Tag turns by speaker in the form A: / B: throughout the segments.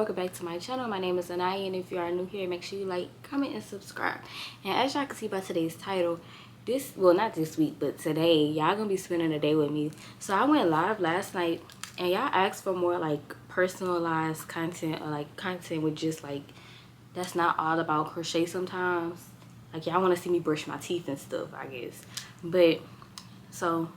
A: welcome back to my channel. My name is Anaya, and if you are new here, make sure you like, comment, and subscribe. And as y'all can see by today's title, not this week, but today, y'all gonna be spending the day with me. So I went live last night, and y'all asked for more like personalized content, or like content with just like, that's not all about crochet sometimes. Like y'all wanna see me brush my teeth and stuff, I guess. But, so,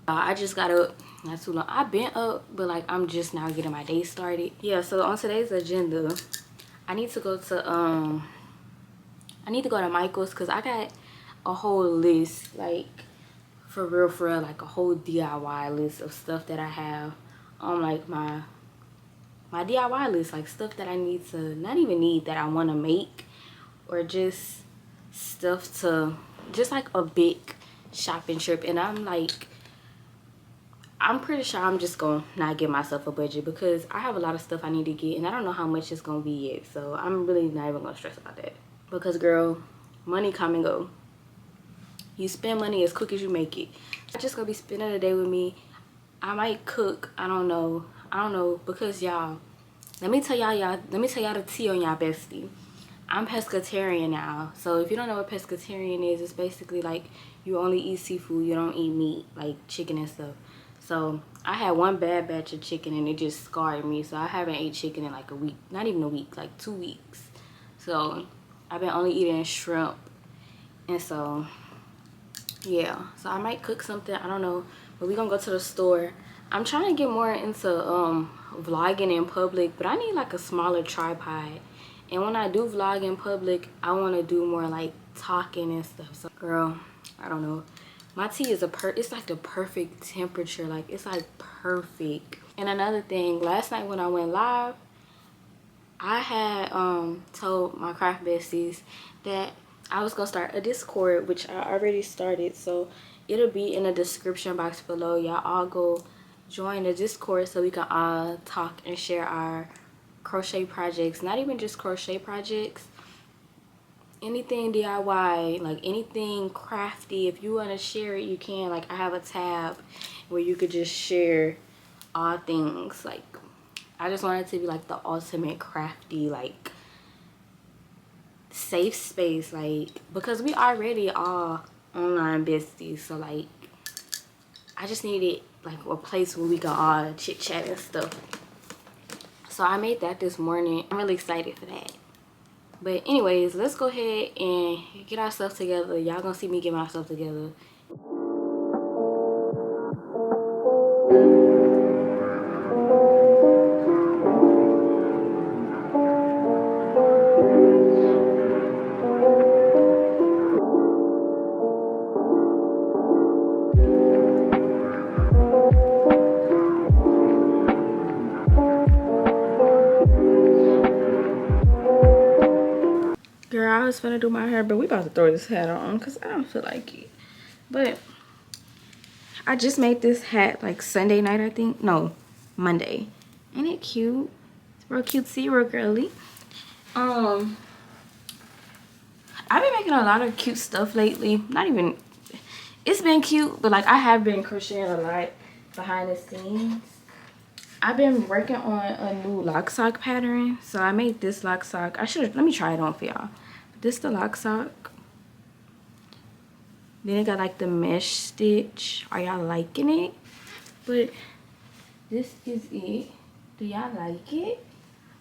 A: I just got up not too long. I've been up, but like I'm just now getting my day started. Yeah, so on today's agenda, I need to go to Michael's because I got a whole list, like for real, like a whole DIY list of stuff that I have on like my DIY list, like stuff that I need to, not even need, that I want to make, or just stuff to, just like a big shopping trip. And I'm pretty sure I'm just gonna not give myself a budget because I have a lot of stuff I need to get and I don't know how much it's gonna be yet. So I'm really not even gonna stress about that because, girl, money come and go. You spend money as quick as you make it. I'm just gonna be spending the day with me. I might cook. I don't know because y'all, let me tell y'all the tea on y'all bestie. I'm pescatarian now. So if you don't know what pescatarian is, it's basically like you only eat seafood, you don't eat meat, like chicken and stuff. So I had one bad batch of chicken and it just scarred me. So I haven't ate chicken in like a week, not even a week, like 2 weeks. So I've been only eating shrimp. And so, yeah. So I might cook something, I don't know. But we're gonna go to the store. I'm trying to get more into vlogging in public, but I need like a smaller tripod. And when I do vlog in public, I want to do more like talking and stuff. So girl, I don't know. My tea is it's like the perfect temperature. Like it's like perfect. And another thing, last night when I went live, I had told my craft besties that I was gonna start a Discord, which I already started. So it'll be in the description box below. Y'all all go join the Discord so we can all talk and share our crochet projects. Not even just crochet projects, anything DIY, like anything crafty. If you want to share it, you can. Like I have a tab where you could just share all things. Like I just want it to be like the ultimate crafty, like safe space, like because we already all online besties. So like I just needed like a place where we can all chit chat and stuff. So I made that this morning. I'm really excited for that. But anyways, let's go ahead and get our stuff together. Y'all gonna see me get my stuff together. Girl, I was finna do my hair, but we about to throw this hat on because I don't feel like it. But I just made this hat like Sunday night, I think. No, Monday. Ain't it cute? It's real cutesy, real girly. I've been making a lot of cute stuff lately. Not even, it's been cute, but like I have been crocheting a lot behind the scenes. I've been working on a new lock sock pattern. So I made this lock sock. Let me try it on for y'all. This is the lock sock. Then it got like the mesh stitch. Are y'all liking it? But this is it. Do y'all like it?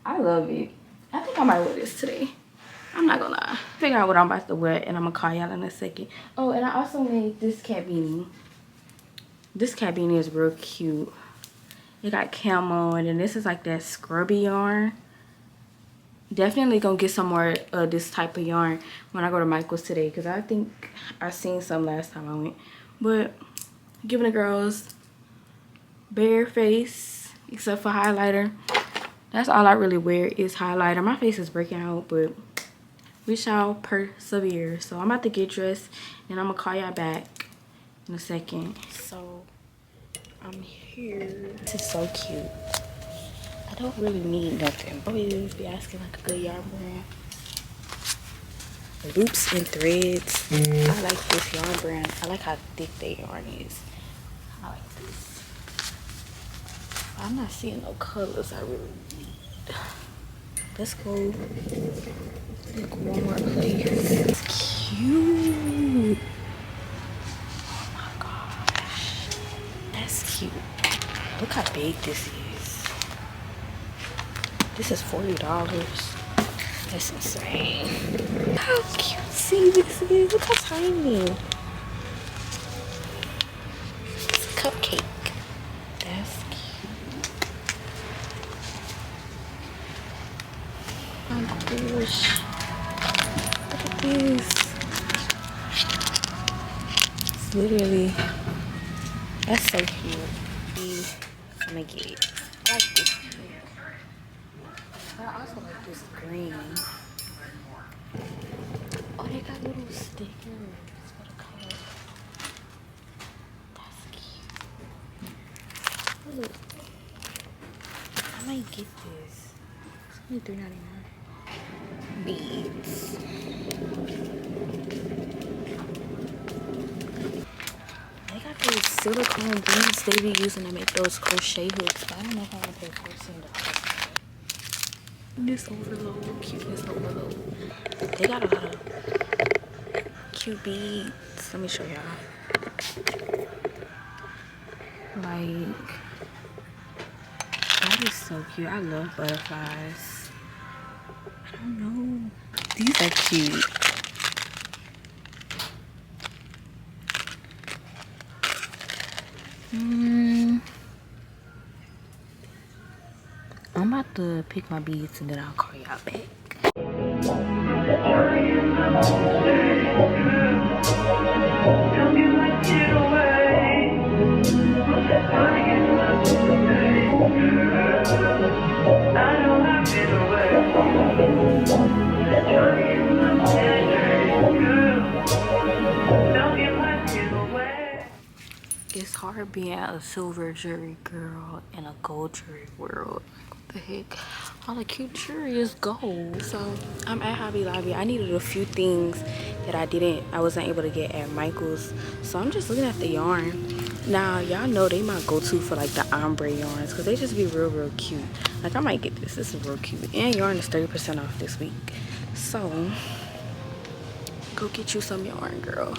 A: I love it. I think I might wear this today. I'm not gonna lie. Figure out what I'm about to wear and I'm gonna call y'all in a second. Oh, and I also made this cat beanie. This cat beanie is real cute. It got camo, and then this is like that scrubby yarn. Definitely gonna get some more of this type of yarn when I go to Michael's today, because I think I seen some last time I went. But giving the girls bare face except for highlighter. That's all I really wear is highlighter. My face is breaking out, but we shall persevere. So I'm about to get dressed and I'm gonna call y'all back in a second. So I'm here. This is so cute. I don't really need nothing. I always be asking like a good yarn brand. Loops and threads. I like this yarn brand. I like how thick their yarn is. I like this. I'm not seeing no colors I really need. let's go look one more place. It's cute. Oh my gosh. That's cute. Look how big this is. This is $40. That's insane. How cutesy this is. Look how tiny. It's a cupcake. That's cute. Oh my gosh. Look at this. It's literally, that's so cute. I'm gonna get it. I like this pink. But I also like this green. Oh, they got little stickers for the color. That's cute. Look. I might get this. It's only $3.99. Beads. They got those silicone beads they be using to make those crochet hooks, but I don't know if I want to pay $14. This overload, cuteness overload. They got a lot of cute beads. Let me show y'all. Like, that is so cute. I love butterflies. I don't know. These are cute. I'm about to pick my beads and then I'll call y'all back. It's hard being a silver jewelry girl in a gold jewelry world. What the heck? All the cute jewelry is gold. So I'm at Hobby Lobby. I needed a few things that I wasn't able to get at Michael's. So I'm just looking at the yarn. Now y'all know they my go-to for like the ombre yarns because they just be real cute. Like I might get this. This is real cute. And yarn is 30% off this week. So go get you some yarn, girl.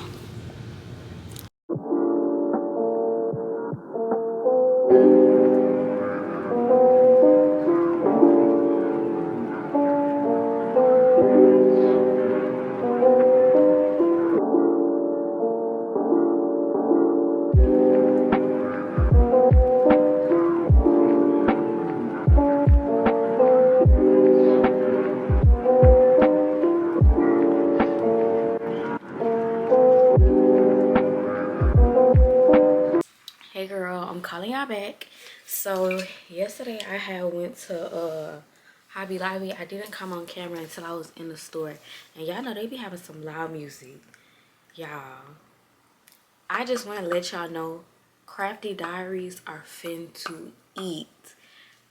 A: Hey girl, I'm calling y'all back. So yesterday I had went to Hobby Lobby. I didn't come on camera until I was in the store, and y'all know they be having some loud music. Y'all, I just want to let y'all know Crafty Diaries are fin to eat.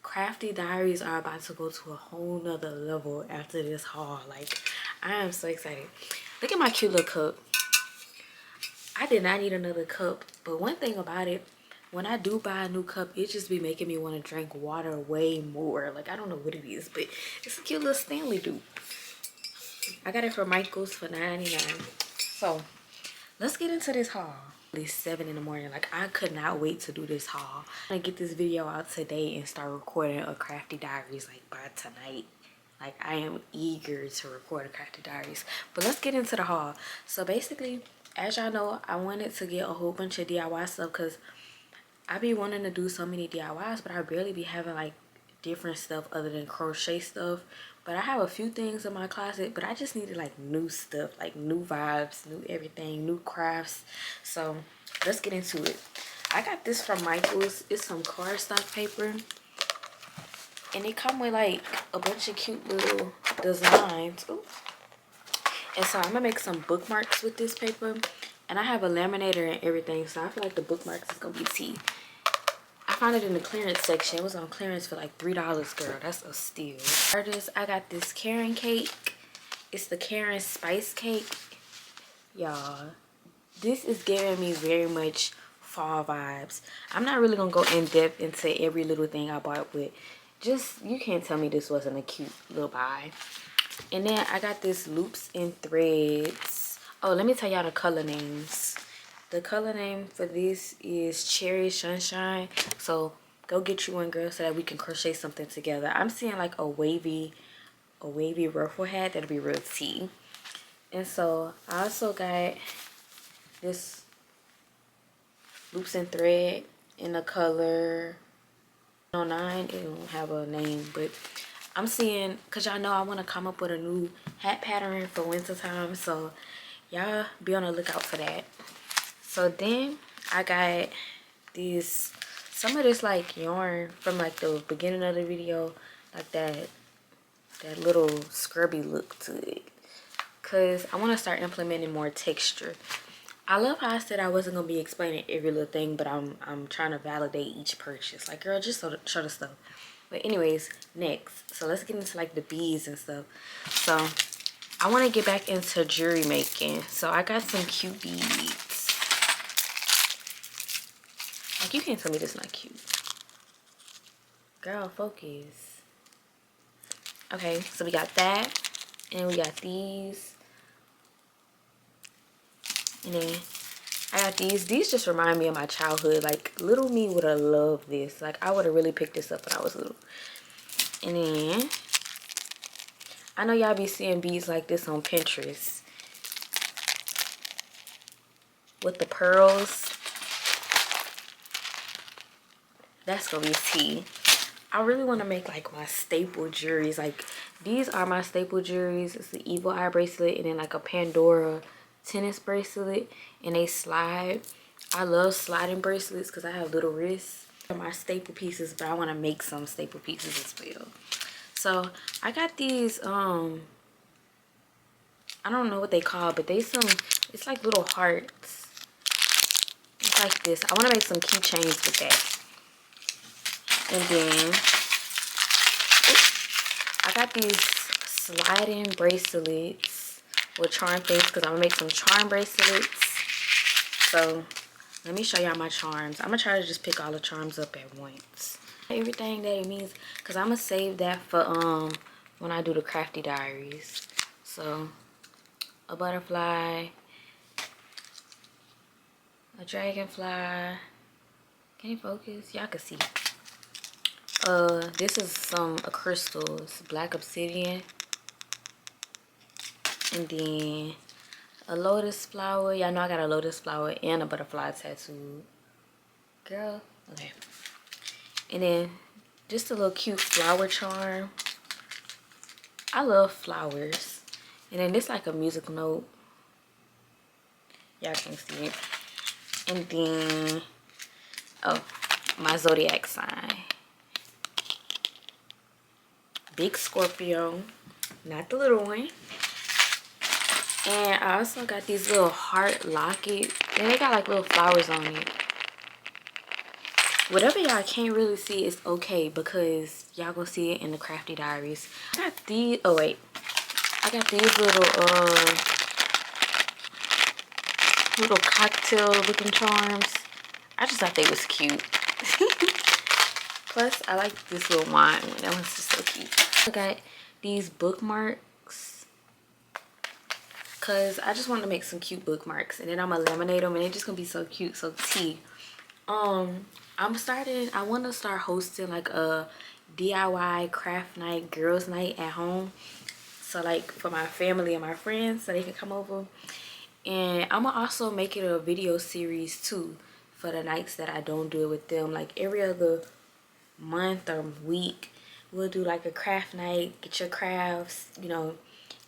A: Crafty Diaries are about to go to a whole nother level after this haul. Like, I am so excited. Look at my cute little cup. I did not need another cup, but one thing about it, when I do buy a new cup, it just be making me want to drink water way more. Like, I don't know what it is, but it's a cute little Stanley dude. I got it from Michael's for $9.99. So let's get into this haul. It's 7 in the morning. Like, I could not wait to do this haul. I'm gonna get this video out today and start recording a Crafty Diaries like by tonight. Like, I am eager to record a Crafty Diaries. But let's get into the haul. So basically, as y'all know, I wanted to get a whole bunch of DIY stuff because I be wanting to do so many DIYs, but I barely be having like different stuff other than crochet stuff. But I have a few things in my closet, but I just needed like new stuff, like new vibes, new everything, new crafts. So let's get into it. I got this from Michael's. It's some cardstock paper, and it come with like a bunch of cute little designs. Ooh. And so I'm gonna make some bookmarks with this paper, and I have a laminator and everything, so I feel like the bookmarks is gonna be tea. I found it in the clearance section. It was on clearance for like $3, girl. That's a steal. Artist, I got this Karen cake. It's the Karen spice cake. Y'all, this is giving me very much fall vibes. I'm not really gonna go in depth into every little thing I bought with just, you can't tell me this wasn't a cute little buy. And then I got this loops and threads. Oh, let me tell y'all the color names. The color name for this is Cherry Sunshine. So go get you one, girl, so that we can crochet something together. I'm seeing like a wavy ruffle hat. That'll be real tea. And so I also got this loops and thread in the color 09. It don't have a name, but I'm seeing, because y'all know I want to come up with a new hat pattern for winter time, so y'all be on the lookout for that. So then I got these, some of this like yarn from like the beginning of the video, like that little scrubby look to it, because I want to start implementing more texture. I love how I said I wasn't gonna be explaining every little thing, but I'm trying to validate each purchase. Like, girl, just show the stuff. But anyways, next, so let's get into like the beads and stuff. So I want to get back into jewelry making. So I got some cute beads. Like, you can't tell me this not cute. Girl, focus. Okay, so we got that, and we got these, and then I got these. These just remind me of my childhood. Like, little me would have loved this. Like, I would have really picked this up when I was little. And then I know y'all be seeing beads like this on Pinterest with the pearls. That's gonna be tea. I really want to make like my staple jewelries. Like, these are my staple jewelries. It's the Evil Eye bracelet, and then like a Pandora tennis bracelet, and they slide. I love sliding bracelets because I have little wrists. They're my staple pieces, but I want to make some staple pieces as well. So I got these, I don't know what they call, but they some, it's like little hearts. It's like this. I want to make some keychains with that. And then I got these sliding bracelets with charm things, because I'm gonna make some charm bracelets. So let me show y'all my charms. I'm gonna try to just pick all the charms up at once. Everything that it means, because I'm gonna save that for when I do the crafty diaries. So a butterfly, a dragonfly. Can you focus? Y'all can see. This is some crystals, black obsidian, and then a lotus flower. Y'all know I got a lotus flower and a butterfly tattoo, girl. Okay. And then just a little cute flower charm. I love flowers. And then this like a music note. Y'all can't see it. And then, oh, my zodiac sign. Big Scorpio, not the little one. And I also got these little heart lockets, and they got like little flowers on it. Whatever y'all can't really see is okay, because y'all gonna see it in the crafty diaries. I got these, oh wait, I got these little cocktail looking charms. I just thought they was cute. Plus I like this little wine one. That one's just so cute. I got these bookmarks, because I just want to make some cute bookmarks, and then I'm gonna laminate them, and they're just gonna be so cute, so tea. I want to start hosting like a DIY craft night, girls night at home. So like for my family and my friends, so they can come over. And I'm gonna also make it a video series too for the nights that I don't do it with them. Like every other month or week, we'll do like a craft night, get your crafts, you know.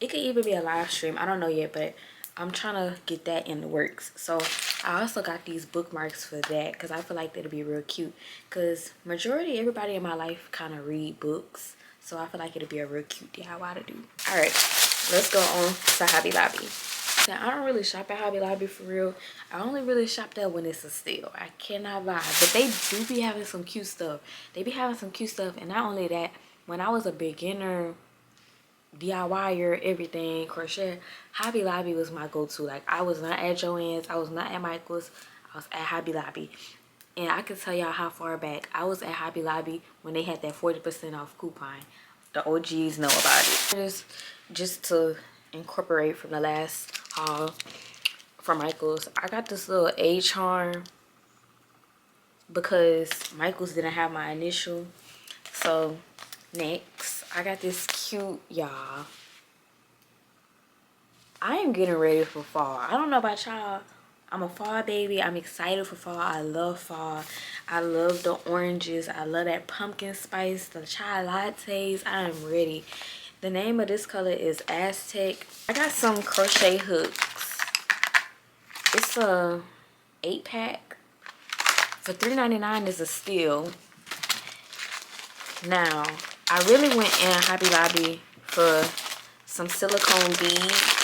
A: It could even be a live stream, I don't know yet, but I'm trying to get that in the works. So I also got these bookmarks for that, because I feel like that'll be real cute, because majority everybody in my life kind of read books, so I feel like it'll be a real cute DIY to do. All right, let's go on to Hobby Lobby. Now, I don't really shop at Hobby Lobby for real. I only really shop there when it's a steal. I cannot lie. But they do be having some cute stuff. They be having some cute stuff. And not only that, when I was a beginner DIYer, everything, crochet, Hobby Lobby was my go-to. Like, I was not at Joann's. I was not at Michael's. I was at Hobby Lobby. And I can tell y'all how far back I was at Hobby Lobby when they had that 40% off coupon. The OGs know about it. Just to incorporate from the last haul from Michaels, I got this little A charm because Michaels didn't have my initial. So next, I got this cute, y'all. I am getting ready for fall. I don't know about y'all. I'm a fall baby. I'm excited for fall. I love fall. I love the oranges. I love that pumpkin spice, the chai lattes. I am ready. The name of this color is Aztec. I got some crochet hooks. It's a 8-pack. For $3.99 is a steal. Now, I really went in Hobby Lobby for some silicone beads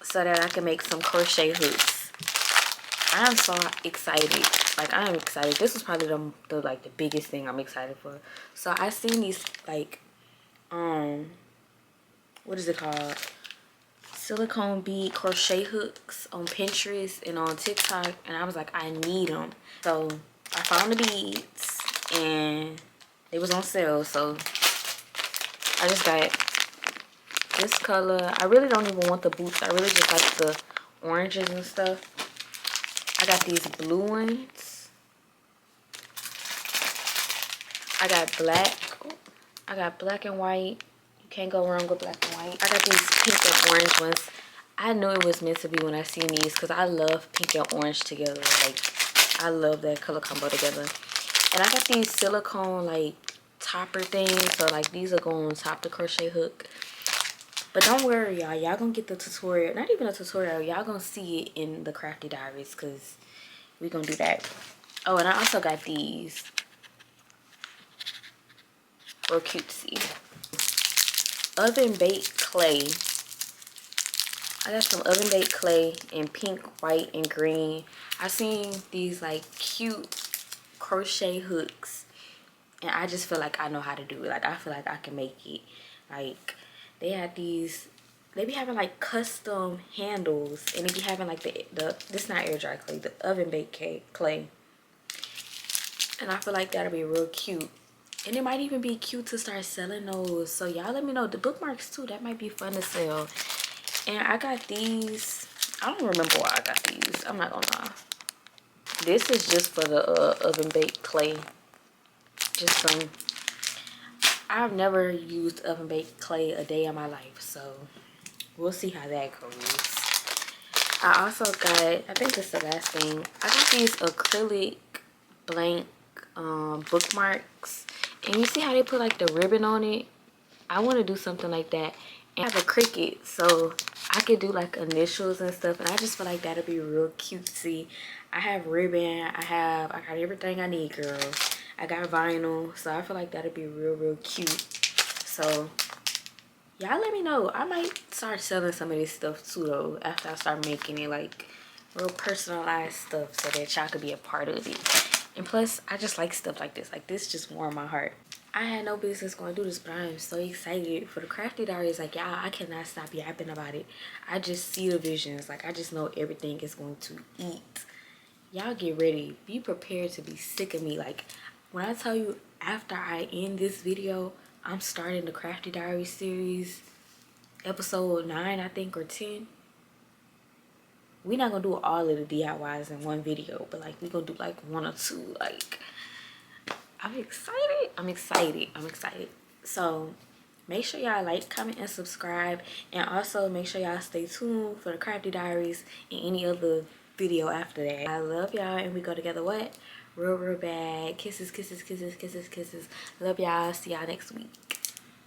A: so that I can make some crochet hooks. I'm so excited. Like, I am excited. This is probably the biggest thing I'm excited for. So I seen these what is it called? Silicone bead crochet hooks on Pinterest and on TikTok, and I was like, I need them. So I found the beads and they was on sale, so I just got this color. I really don't even want the boots. I really just like the oranges and stuff. I got these blue ones. I got black. I got black and white. You can't go wrong with black and white. I got these pink and orange ones. I knew it was meant to be when I seen these because I love pink and orange together. Like, I love that color combo together. And I got these silicone like topper things. So like these are going on top of the crochet hook. But don't worry, y'all. Y'all gonna get the tutorial. Not even a tutorial. Y'all gonna see it in the Crafty Diaries because we gonna do that. Oh, and I also got these. Real cutesy. Oven baked clay. I got some oven baked clay in pink, white, and green. I seen these like cute crochet hooks. And I just feel like I know how to do it. Like, I feel like I can make it. Like, they had these, they be having like custom handles, and they be having like this not air dry clay, the oven baked clay. And I feel like that'll be real cute. And it might even be cute to start selling those. So y'all let me know. The bookmarks too, that might be fun to sell. And I got these. I don't remember why I got these. I'm not gonna lie. This is just for the oven baked clay. Just some. I've never used oven baked clay a day in my life, so we'll see how that goes. I also got, I think this is the last thing, I got these acrylic blank bookmarks, and you see how they put like the ribbon on it? I want to do something like that. And I have a Cricut, so I could do like initials and stuff, and I just feel like that'd be real cutesy. I have ribbon, I got everything I need, girl. I got vinyl, so I feel like that'd be real cute. So y'all let me know. I might start selling some of this stuff too though, after I start making it like real personalized stuff so that y'all could be a part of it. And plus, I just like stuff like this. Like, this just warmed my heart. I had no business going to do this, but I am so excited for the Crafty Diaries. Like, y'all, I cannot stop yapping about it. I just see the visions. Like, I just know everything is going to eat. Y'all get ready. Be prepared to be sick of me. Like, when I tell you after I end this video, I'm starting the Crafty Diaries series, episode 9, I think, or 10. We're not gonna do all of the DIYs in one video, but like, we're gonna do like 1 or 2. Like, I'm excited. So make sure y'all like, comment, and subscribe, and also make sure y'all stay tuned for the Crafty Diaries and any other video after that. I love y'all, and we go together what? Real bad. Kisses. Love y'all. See y'all next week.